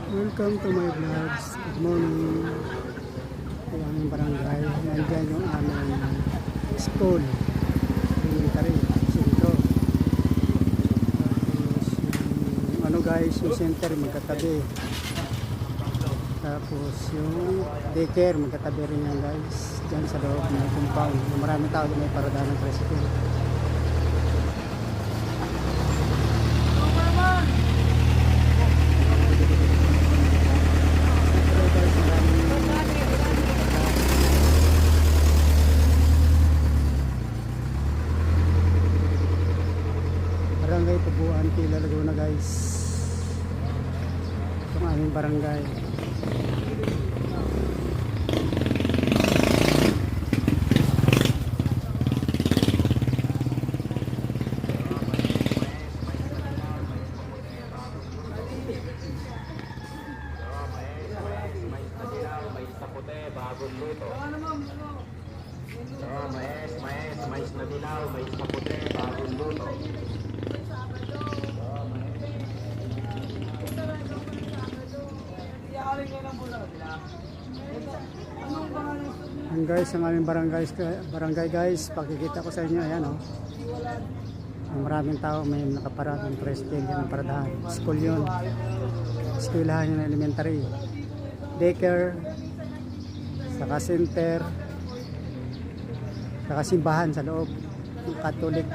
Welcome to my vlogs. Good morning. Ito ang aming barangay. Nandyan yung aming school. Elementary. Sintro. Tapos yung ano guys, yung center magkatabi. Tapos yung daycare magkatabi rin yan guys. Diyan sa loob ng compound. Maraming tao din may paradahan ng tricycle. Barangay Tubuan, Pila, Laguna guys. Ito ang aming barangay. Bagong luto. So, mais na dilaw, mais na puti, bagong luto. Ang guys, ang aming barangay guys, pakikita ko sa inyo, ayan oh. Ang maraming tao, may nakaparadang tricycle yan ang paradahan. School yun. Eskwelahan yun na elementary. Daycare, saka center, saka simbahan sa loob ng Catholic.